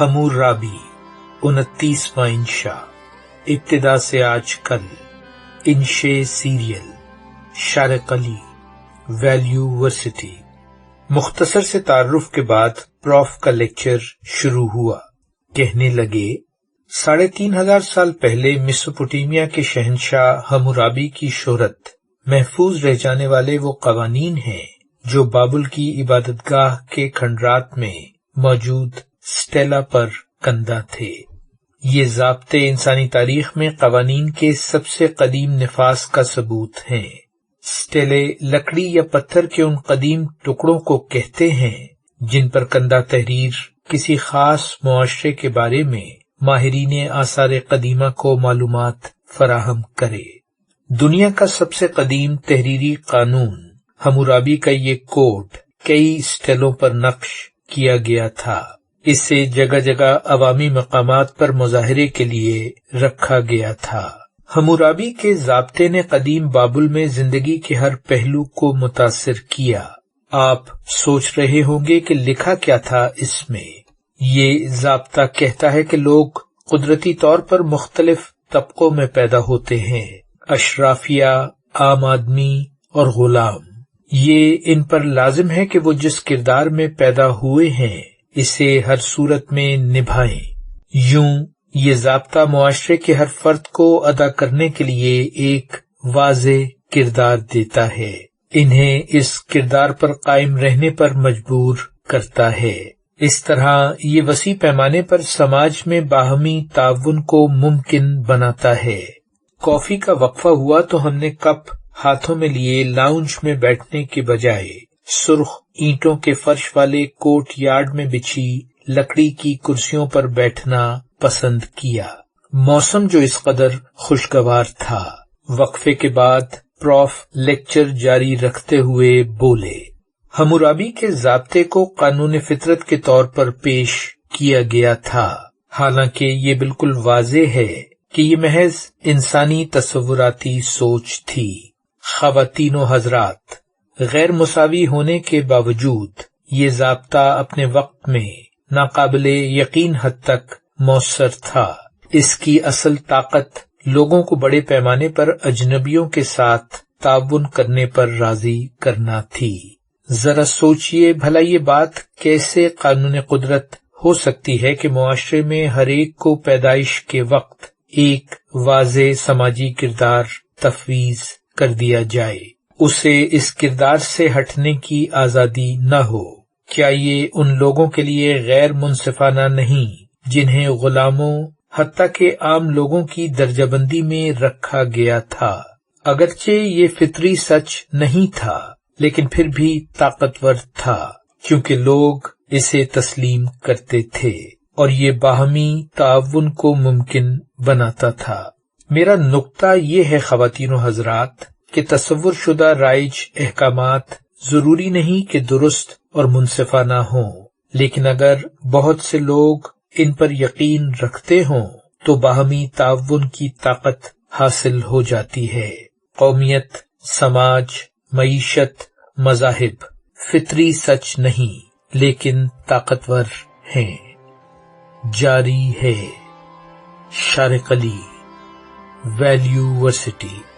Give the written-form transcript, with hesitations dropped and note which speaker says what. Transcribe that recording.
Speaker 1: حمورابی 29واں انشا، ابتدا سے آج کل، انشے سیریل، شارق علی، ویلیو ورسٹی۔ مختصر سے تعارف کے بعد پروف کا لیکچر شروع ہوا۔ کہنے لگے 3500 سال پہلے میسوپوٹیمیا کے شہنشاہ حمورابی کی شہرت محفوظ رہ جانے والے وہ قوانین ہیں جو بابل کی عبادت گاہ کے کھنڈرات میں موجود سٹیلا پر کندہ تھے۔ یہ ضابطے انسانی تاریخ میں قوانین کے سب سے قدیم نفاذ کا ثبوت ہیں۔ سٹیلے لکڑی یا پتھر کے ان قدیم ٹکڑوں کو کہتے ہیں جن پر کندہ تحریر کسی خاص معاشرے کے بارے میں ماہرین آثار قدیمہ کو معلومات فراہم کرے۔ دنیا کا سب سے قدیم تحریری قانون حمورابی کا یہ کوڈ کئی سٹیلوں پر نقش کیا گیا تھا۔ اسے جگہ جگہ عوامی مقامات پر مظاہرے کے لیے رکھا گیا تھا۔ حمورابی کے ضابطے نے قدیم بابل میں زندگی کے ہر پہلو کو متاثر کیا۔ آپ سوچ رہے ہوں گے کہ لکھا کیا تھا اس میں۔ یہ ضابطہ کہتا ہے کہ لوگ قدرتی طور پر مختلف طبقوں میں پیدا ہوتے ہیں، اشرافیہ، عام آدمی اور غلام۔ یہ ان پر لازم ہے کہ وہ جس کردار میں پیدا ہوئے ہیں اسے ہر صورت میں نبھائیں۔ یوں یہ ضابطہ معاشرے کے ہر فرد کو ادا کرنے کے لیے ایک واضح کردار دیتا ہے، انہیں اس کردار پر قائم رہنے پر مجبور کرتا ہے۔ اس طرح یہ وسیع پیمانے پر سماج میں باہمی تعاون کو ممکن بناتا ہے۔ کافی کا وقفہ ہوا تو ہم نے کپ ہاتھوں میں لیے لاؤنج میں بیٹھنے کے بجائے سرخ اینٹوں کے فرش والے کورٹ یارڈ میں بچھی لکڑی کی کرسیوں پر بیٹھنا پسند کیا۔ موسم جو اس قدر خوشگوار تھا۔ وقفے کے بعد پروف لیکچر جاری رکھتے ہوئے بولے، حمورابی کے ضابطے کو قانون فطرت کے طور پر پیش کیا گیا تھا، حالانکہ یہ بالکل واضح ہے کہ یہ محض انسانی تصوراتی سوچ تھی۔ خواتین و حضرات، غیر مساوی ہونے کے باوجود یہ ضابطہ اپنے وقت میں ناقابل یقین حد تک مؤثر تھا۔ اس کی اصل طاقت لوگوں کو بڑے پیمانے پر اجنبیوں کے ساتھ تعاون کرنے پر راضی کرنا تھی۔ ذرا سوچئے بھلا یہ بات کیسے قانون قدرت ہو سکتی ہے کہ معاشرے میں ہر ایک کو پیدائش کے وقت ایک واضح سماجی کردار تفویض کر دیا جائے، اسے اس کردار سے ہٹنے کی آزادی نہ ہو؟ کیا یہ ان لوگوں کے لیے غیر منصفانہ نہیں جنہیں غلاموں حتیٰ کہ عام لوگوں کی درجہ بندی میں رکھا گیا تھا؟ اگرچہ یہ فطری سچ نہیں تھا لیکن پھر بھی طاقتور تھا کیونکہ لوگ اسے تسلیم کرتے تھے اور یہ باہمی تعاون کو ممکن بناتا تھا۔ میرا نقطہ یہ ہے خواتین و حضرات کہ تصور شدہ رائج احکامات ضروری نہیں کہ درست اور منصفانہ ہوں، لیکن اگر بہت سے لوگ ان پر یقین رکھتے ہوں تو باہمی تعاون کی طاقت حاصل ہو جاتی ہے۔ قومیت، سماج، معیشت، مذاہب فطری سچ نہیں لیکن طاقتور ہیں۔ جاری ہے۔ شارق علی، ویلیو ورسٹی۔